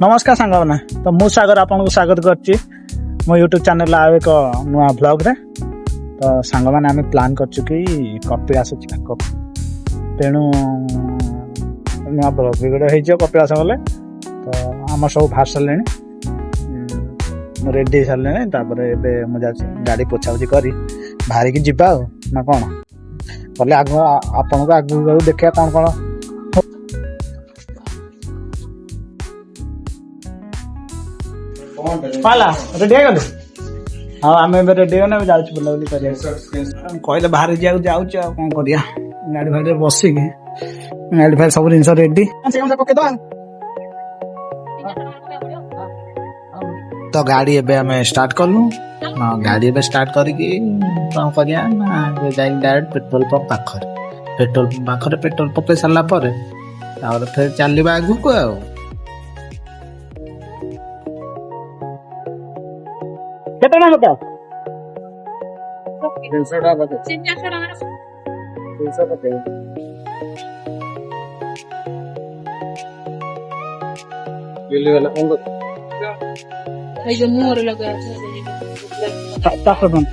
नमस्कार सांग मैंने तो मु सागर आपन को स्वागत करछि मो यूट्यूब चैनल आ एक नुआ ब्लॉग रे। तो सांग मैंने आम प्लान करछु कि कपिलास जिबा तेणु नुआ ब्लॉग भी गोटे हो कपिलास गले। तो आम सब बाहर सारे रेडी सारे मुझे गाड़ी पोछापुछी करी बाहर की जीवा ना कौन कले आग आपन को आगू देखा कौन कौन पाला रेडी हो गले। हाँ आम रेडी हो जाऊँ बुलाबुली कर कहले बाहर जाऊँ कौन करिया गाड़ी फाड़ी बसिकी गाड़ी फाड़ी सब जिन रेडी तो गाड़ी एबे हमें स्टार्ट कलु गाड़ी एबे स्टार्ट करके कौन करिया डायरेक्ट पेट्रोल पंप पाखरे पेट्रोल पके सारा पर फिर चलवा आगू को केते ना बता 300 टाका बता 300 बता ले वाला कौन ये जो मोर लगा है ताको बन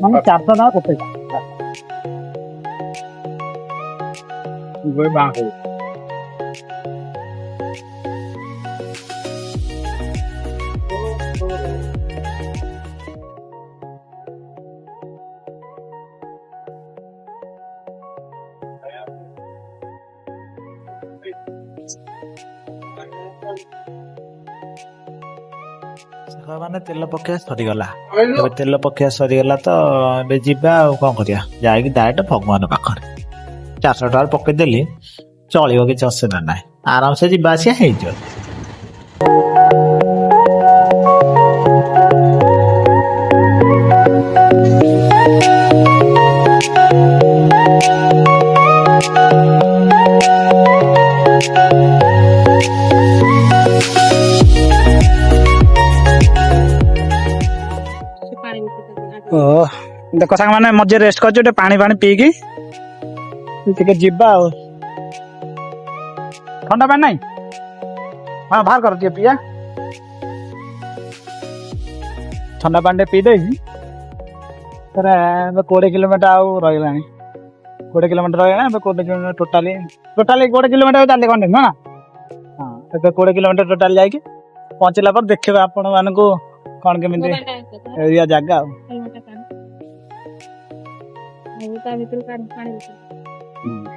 मैं 400 ना कोते gue bahu ମାନେ ତେଲ ପକେଇବା ସରିଗଲା ଏବେ ତେଲ ପକେଇବା ସରିଗଲା ତ ଏବେ ଯିବା ଆଉ କଣ କରିବା ଯାଇକି ଡାଇରେକ୍ଟ ଭଗବାନ ପାଖରେ 400 ଟଙ୍କା ପକେଇଦେଲି ଚଳିବ କିଛି ଅସୁବିଧା ନାହିଁ ଆରାମସେ ଯିବା ଆସିବା ହେଇଯିବ। देख सांग मैंने मजे रेस्ट कर पानी पीकी जीवा ठंडा पानी नहीं हाँ बाहर कर दिए पिया ठंडा पानी पी दे 20 किलोमीटर आउ रही 20 किलोमीटर रही 20 किलोमीटर टोटाली 20 किलोमीटर चलिए कंटिन्यू ना हाँ 20 किलोमीटर टोटाल जाकि पहुँचला पर देखा आपण मान को कौन केमी एरिया जगह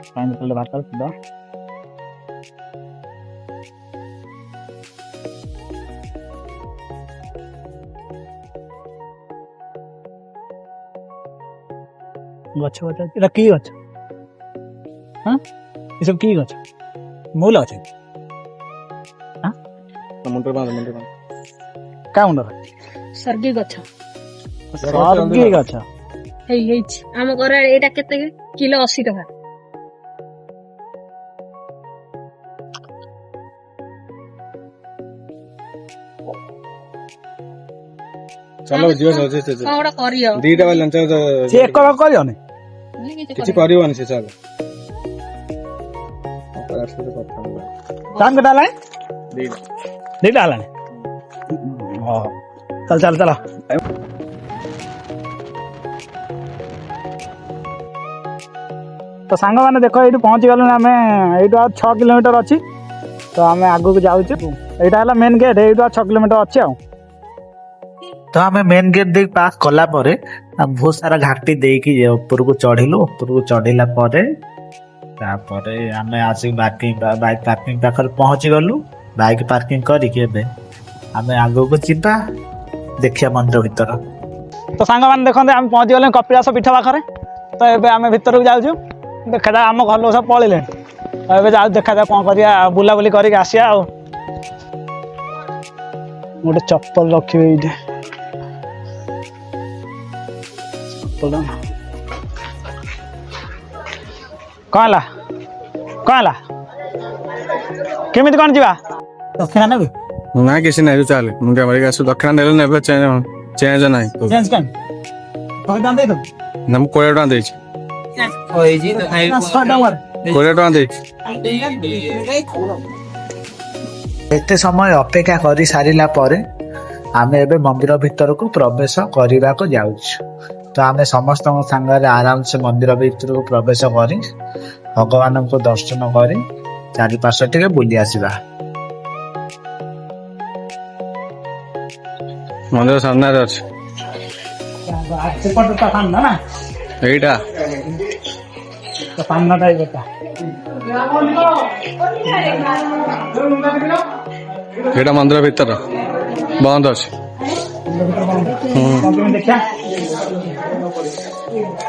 पानी बोतल बाहर कर दो गछ की गछ हाँ ये सब की गछ मूल अच्छे हाँ मुंडर बांध क्या मुंडर सर्गी गछ सर्गी गछ आम घर एटा केते किलो 80 टका चलो जियो सोचे से कोडा करियो दीटा वाला लंच से एक बार करियो ने किछि करियो से चल टाइम के डाला है दीटा डाला हां चल तो सांग मैंने देख ये पहुंची गलु आम ये 6 किलोमीटर अच्छी तो आम आगू को जाऊँ यहाँ मेन गेट ये 6 किलोमीटर अच्छी तो आम मेन गेट दे पास कला बहुत सारा घाटी देकी ऊपर को चढ़ला आम आसिक बाइक पार्किंग पाखे पहुंची गलु बाइक पार्किंग करके आम आगू को जीवा देखिया मंदिर भीतर तो सांग मैंने देखते आम पहुंची गले कपिलास पीठ पाखे तो ये आम भीतर को जाऊँ देखा जा आम घर लोग सब पलैले जाऊ देखा जा कौन करिया बुलाबुली करके आसिया गोटे चप्पल रखिए ये कौन केमी कौन जा दक्षिणा ने ना किसी नहीं चल मुझे हमारे दक्षिणा ने चेंज नहीं चेंज कर ଟଙ୍କା ଦେଇଦବୁ ନା ମୁଁ 20 ଟଙ୍କା ଦେଇଛି। 20 ଟଙ୍କା ଦେଇଛି। ଏତେ ସମୟ ଅପେକ୍ଷା କରି ସାରିଲା ପରେ ଆମେ ଏବେ ମନ୍ଦିର ଭିତରକୁ ପ୍ରବେଶ କରିବାକୁ ଯାଉଛୁ। ତ ଆମେ ସମସ୍ତଙ୍କ ସାଙ୍ଗରେ ଆରାମସେ ମନ୍ଦିର ଭିତରକୁ ପ୍ରବେଶ କରି ଭଗବାନଙ୍କୁ ଦର୍ଶନ କରି ଚାରିପାର୍ଶ୍ୱ ଟିକେ ବୁଲି ଆସିବା। ମନ୍ଦିର ସାମ୍ନାରେ ଅଛି ଏଇଟା। ଏଇଟା ମନ୍ଦିର ଭିତର ବନ୍ଦ ଅଛି।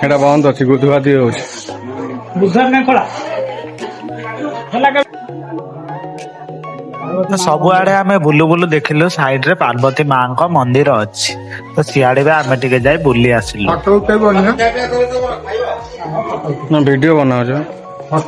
ଏଇଟା ବନ୍ଦ ଅଛି, ଗୁଧୁଆଧି ହଉଛି। ସବୁଆଡେ ଆମେ ବୁଲୁ ବୁଲୁ ଦେଖିଲୁ ସାଇଡ ରେ ପାର୍ବତୀ ମାଙ୍କ ମନ୍ଦିର ଅଛି। ତ ସିଆଡେ ବି ଆମେ ଟିକେ ଯାଇ ବୁଲି ଆସିଲୁ। ନା ଭିଡିଓ ବନାଉଛ? ହଁ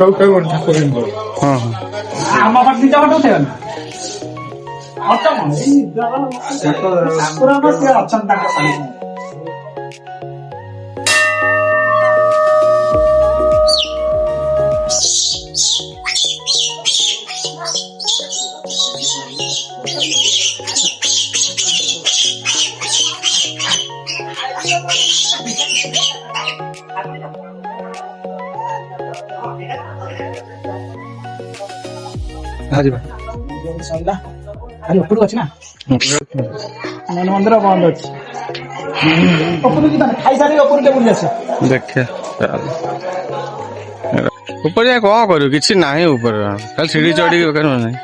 ଉପରକୁ ଅଛି ନା ମନ୍ଦିର ବନ୍ଦ ଅଛି। ଖାଇସାରି ଉପରୁ ଟିକେ ବୁଲି ଆସିବ। ଦେଖିଆ ଉପରେ ଯାଇ କଣ କରିବୁ, କିଛି ନାହିଁ ଉପରେ, ଖାଲି ସିଢି ଚଢିକି ବେକାର ନାହିଁ।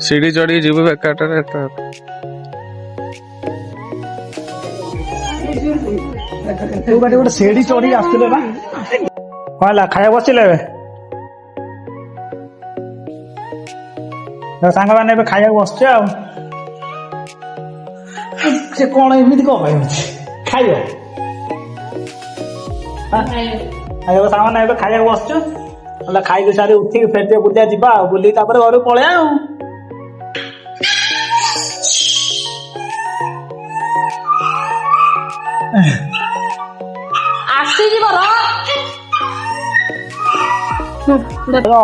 ସିଢି ଚଢିକି ଯିବୁ ବେକାରଟାରେ। ଗୋଟେ ସିଢି ଚଢିକି ଆସିଥିଲେ ବା। କଣ ହେଲା, ଖାଇବାକୁ ବସିଲେ ଏବେ? ସାଙ୍ଗମାନେ ଏବେ ଖାଇବାକୁ ବସୁଛେ ଆଉ। ସେ କଣ ଏମିତି କଣ ହେଉଛି, ଖାଇବ ସାଙ୍ଗମାନେ ଏବେ ଖାଇବାକୁ ବସୁଛୁ। ହେଲେ ଖାଇକି ସାରି ଉଠିକି ଫେର ଟିକେ ବୁଲିଆ ଯିବା ଆଉ। ବୁଲିକି ତାପରେ ଘରକୁ ପଳେଇବା ଆଉ।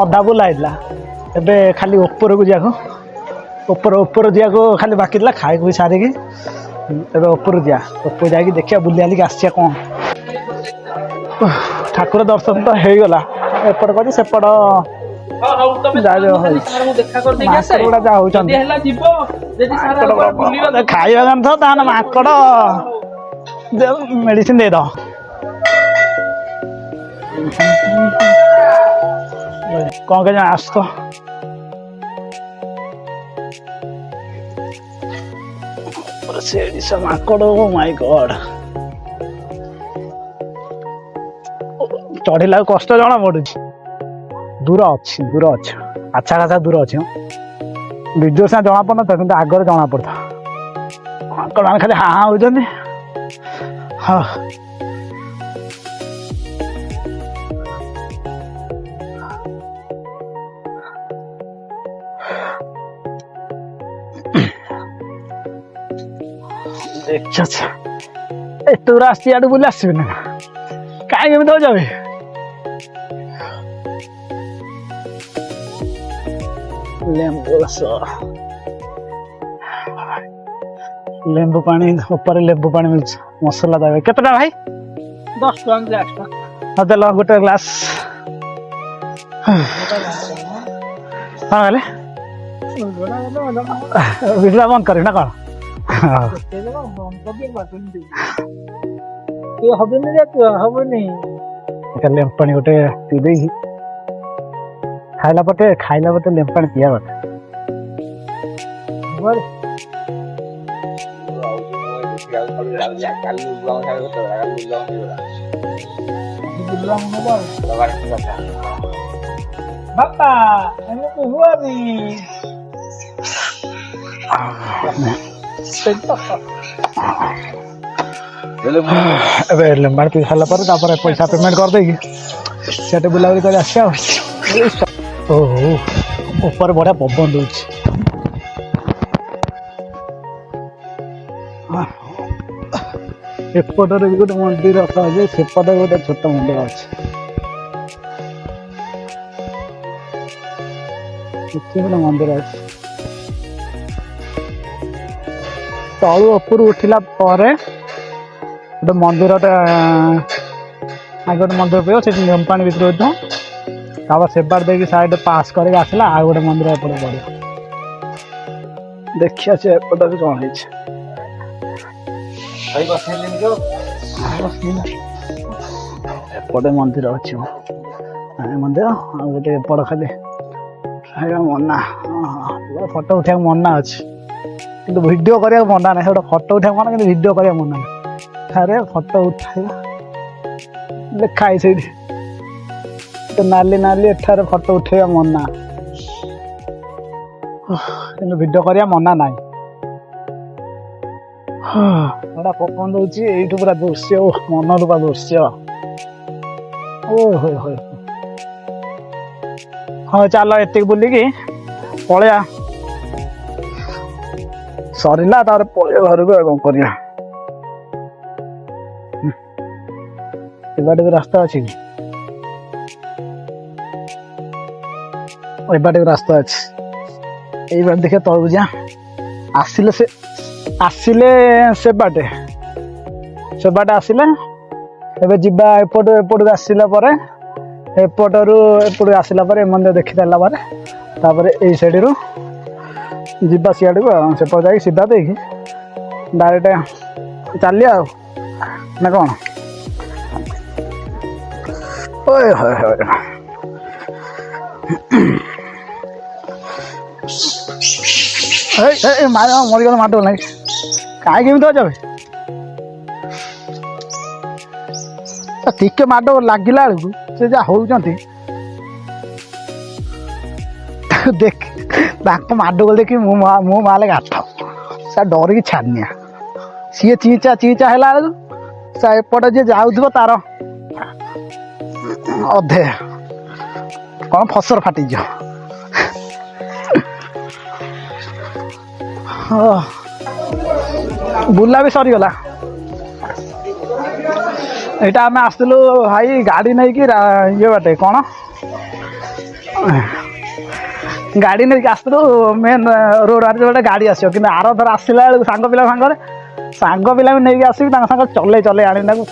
ଅଧା ବୁଲା ହେଇଥିଲା, ଏବେ ଖାଲି ଉପରକୁ ଯିବାକୁ ଖାଲି ବାକି ଥିଲା। ଖାଇକୁ ସାରିକି ଏବେ ଉପରକୁ ଯିବା। ଉପରକୁ ଯାଇକି ଦେଖିବା, ବୁଲି ବାଲିକି ଆସିବା। କଣ ଠାକୁର ଦର୍ଶନ ତ ହେଇଗଲା। ଏପଟ କରି ସେପଟ ଯାହା ହଉଛନ୍ତି ଖାଇବା ଗନ୍ଧ, ତାହେଲେ ମାଙ୍କଡ ମେଡିସିନ ଦେଇଦବ। କଣ କେଜାଣି ଆସ ତ ମାଙ୍କଡ। ମାଇ ଗଡ, ଚଢିଲାକୁ କଷ୍ଟ ଜଣା ପଡୁଛି। ଦୂର ଅଛି ଆଚ୍ଛା ଖାସା ଦୂର ଅଛି। ଭିଡିଓ ସାଙ୍ଗେ ଜଣା ପଡୁନଥିବ, କିନ୍ତୁ ଆଗରେ ଜଣା ପଡୁଥିବ। ମାଙ୍କଡ ମାନେ ଖାଲି ହାଁ ହଉଛନ୍ତି। ହଁ ଦେଖିଛ, ଏତେ ଦୂର ଆସିଛି, ଆଡୁ ବୁଲି ଆସିବି ନା କାହିଁକି ଏମିତି ହଉଛି? ଲେମ୍ବୁ ପାଣି ଉପରେ ଲେମ୍ବୁ ପାଣି ମିଳୁଛି, ମସଲା ଦେବେ। କେତେଟା ଭାଇ? 10 ଟଙ୍କା ଗ୍ଲାସ। ଦେଲ ଗୋଟେ ଗ୍ଲାସ। କଣ କହିଲେ? ଭିଡ଼ିଓ ବନ୍ଦ କରିବି ନା କଣ? ଲେମ୍ବୁ ପାଣି ଗୋଟେ ପିଇ ଦେଇକି ଖାଇଲା ପରେ ଲେମ୍ବୁ ପାଣି ପିଇବା କଥା। ବାପା ଏମିତି ହୁଅନି। ଏବେ ଲେମ୍ବୁ ପାଣି ପିଇ ସାରିଲା ପରେ ତାପରେ ପଇସା ପେମେଣ୍ଟ କରିଦେଇକି ସେଠି ବୁଲାବୁଲି କରି ଆସିବା। ଓହୋ, ଉପରେ ବଢିଆ ପବନ ଦଉଛି। ଏପଟରେ ବି ଗୋଟେ ମନ୍ଦିର ଅଛି, ସେପଟେ ଗୋଟେ ଛୋଟ ମନ୍ଦିର ଅଛି। ଏଠି ଗୋଟେ ମନ୍ଦିର ଅଛି। ତଳୁ ଉପରୁ ଉଠିଲା ପରେ ଗୋଟେ ମନ୍ଦିରଟେ ଆଗ ଗୋଟେ ମନ୍ଦିର ପଡ଼ିବ, ସେଠି ନିମ ପାଣି ଭିତରେ ହୋଇଥିବ। ତାପରେ ସେବାଟ ଦେଇକି ସାଇଡ୍ ପାସ୍ କରିକି ଆସିଲା ଆଉ ଗୋଟେ ମନ୍ଦିର ଏପଟେ ପଡ଼ିବ। ଦେଖିବା ସେ ଏପଟେ ବି କ'ଣ ହେଇଛି। ଏପଟେ ମନ୍ଦିର ଅଛି ମନ୍ଦିର, ଆଉ ଗୋଟେ ଏପଟ ଖାଲି ମନା। ଫଟୋ ଉଠେଇବାକୁ ମନା ଅଛି, କିନ୍ତୁ ଭିଡ଼ିଓ କରିବାକୁ ମନା ନାହିଁ। ଗୋଟେ ଫଟୋ ଉଠେଇବାକୁ ମନା, କିନ୍ତୁ ଭିଡ଼ିଓ କରିବାକୁ ମନା ନାହିଁ। ଥରେ ଫଟୋ ଉଠାଇବା ଲେଖା ହେଇ ସେଇଠି ନାଲି ନାଲି, ଏଠାରେ ଫଟୋ ଉଠେଇବା ମନା, କିନ୍ତୁ ଭିଡ଼ିଓ କରିବା ମନା ନାହିଁ। ଏଟା ପବନ ଦଉଛି ଏଇଠୁ ପୁରା ଦୃଶ୍ୟ, ମନରୂପା ଦୃଶ୍ୟ। ହଁ ଚାଲ ଏତିକି ବୁଲିକି ପଳେଇବା, ସରିଲା ତାପରେ ପଳେଇବା ଘରକୁ। ଆଉ କ'ଣ କରିବା? ଏବାଟେ ବି ରାସ୍ତା ଅଛି କି? ଏବାଟେ ବି ରାସ୍ତା ଅଛି। ଏଇ ବାଟେ ଦେଖିବା ତଳକୁ ଯା। ଆସିଲେ ସେବାଟେ ଆସିଲେ ଏବେ ଯିବା ଏପଟକୁ ଆସିଲା ପରେ, ଏପଟରୁ ଏପଟକୁ ଆସିଲା ପରେ ଏ ମନ୍ଦିର ଦେଖି ସାରିଲା ପରେ ତାପରେ ଏଇ ସାଇଡ଼ରୁ ଯିବା ସିଆଡ଼କୁ। ଆଉ ସେପଟେ ଯାଇକି ସିଧା ଦେଇକି ଡାଇରେକ୍ଟ ଚାଲିବା ଆଉ, ନା କ'ଣ? ମରିଗଲା, ମାଡ଼ ନାହିଁ କାହିଁକି ଏମିତି ଅଛ? ଟିକେ ମାଡ଼ ଲାଗିଲା ବେଳକୁ ସେ ଯାହା ହଉଛନ୍ତି, ଦେଖ ତାଙ୍କ ମାଡ଼ ଗଲେ ଦେଖି ମୁଁ ମାଲେ ଗାଠ ସେ ଡରିକି ଛାନିଆ। ସିଏ ଚିଞ୍ଚା ହେଲା ବେଳକୁ ସେ ଏପଟେ ଯିଏ ଯାଉଥିବ ତାର ଅଧେ କ'ଣ ଫସର ଫାଟିଯିବ। ବୁଲା ବି ସରିଗଲା। ଏଇଟା ଆମେ ଆସିଥିଲୁ ଭାଇ ଗାଡ଼ି ନେଇକି ଇଏ ବାଟେ, କ'ଣ ଗାଡ଼ି ନେଇକି ଆସିଥିଲୁ ମେନ୍ ରୋଡ଼ ଆଡ଼େ ଗୋଟେ ଗାଡ଼ି ଆସିବ, କିନ୍ତୁ ଆର ଥର ଆସିଲା ବେଳକୁ ସାଙ୍ଗ ପିଲା ବି ନେଇକି ଆସିବି, ତାଙ୍କ ସାଙ୍ଗରେ ଚଲେଇ ଆଣିବି ତାକୁ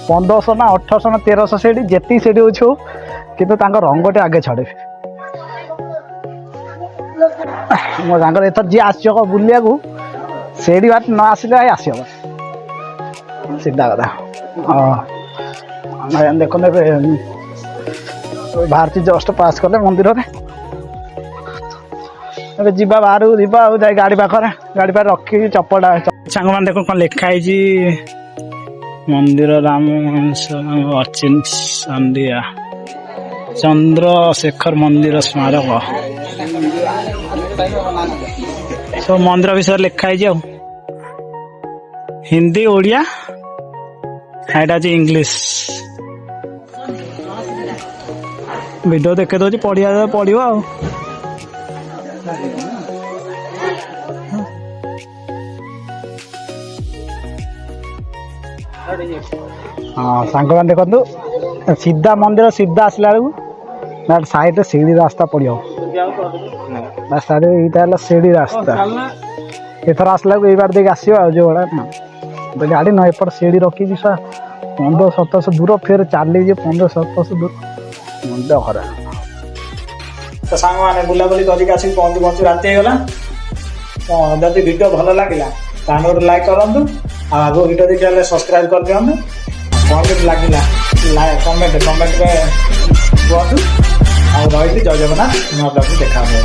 1500 ନା 1800 ନା 1300 ସେଠି ଯେତିକି ସେଠି ଅଛି ହଉ, କିନ୍ତୁ ତାଙ୍କ ରଙ୍ଗଟେ ଆଗେ ଛାଡ଼ିବି। ମୋ ସାଙ୍ଗରେ ଏଥର ଯିଏ ଆସିବ ବୁଲିବାକୁ ସେଇଠି ବାଟ ନ ଆସିଲେ ଭାଇ ଆସିବ ସିଧା କଥା। ଦେଖନ୍ତୁ ଏବେ ବାହାରିଛି, ଜଷ୍ଟ ପାସ୍ କଲେ ମନ୍ଦିରରେ। ଏବେ ଯିବା ବାହାରକୁ, ଯିବା ଆଉ ଯାଇ ଗାଡ଼ି ପାଖରେ ରଖିକି ଚପଟା। ସାଙ୍ଗମାନେ ଦେଖ କ'ଣ ଲେଖା ହେଇଛି, ମନ୍ଦିର ରାମ ସନ୍ଦିଆ ଚନ୍ଦ୍ରଶେଖର ମନ୍ଦିର ସ୍ମାରକ। ସବୁ ମନ୍ଦିର ବିଷୟରେ ଲେଖା ହେଇଛି, ଆଉ ହିନ୍ଦୀ, ଓଡ଼ିଆ, ଏଇଟା ଅଛି ଇଂଲିଶ। ଭିଡ଼ିଓ ଦେଖେଇ ଦେଉଛି, ପଢ଼ିବ ଆଉ। ହଁ ସାଙ୍ଗମାନେ ଦେଖନ୍ତୁ, ସିଧା ମନ୍ଦିର ସିଧା ଆସିଲା ବେଳକୁ ସାଇଡରେ ସିଡ଼ି ରାସ୍ତା ପଡ଼ିବ। ଏଇଟା ହେଲା ସିଡ଼ି ରାସ୍ତା। ଏଥର ଆସିଲା ବେଳକୁ ଏଇ ବାଟ ଦେଇକି ଆସିବ ଆଉ, ଯୋଉ ଭଳିଆ ଗାଡ଼ି ନ ଏପଟେ ସିଡ଼ି ରଖିଛି 1500-1700 ଦୂର, ଫେର ଚାଲିଛି 1500-1700 ଦୂର, ମୁଣ୍ଡ ଖରାପ। ତ ସାଙ୍ଗମାନେ ବୁଲାବୁଲି କରିକି ଆସିକି ପହଞ୍ଚୁ ରାତି ହେଇଗଲା। ଯଦି ଭିଡ଼ିଓ ଭଲ ଲାଗିଲା ତାହେଲେ ଗୋଟେ ଲାଇକ୍ କରନ୍ତୁ, ଆଉ ଆଗ ଭିଡ଼ିଓ ଦେଖିଲେ ସବସ୍କ୍ରାଇବ୍ କରିଦିଅନ୍ତୁ। କ'ଣ କେମିତି ଲାଗିଲା କମେଣ୍ଟରେ କୁହନ୍ତୁ। ଆଉ ରହିଲି, ଜୟ ଜଗନ୍ନାଥ। ନୂଆ ବ୍ଲଗ୍ରେ ଦେଖା ହେବ।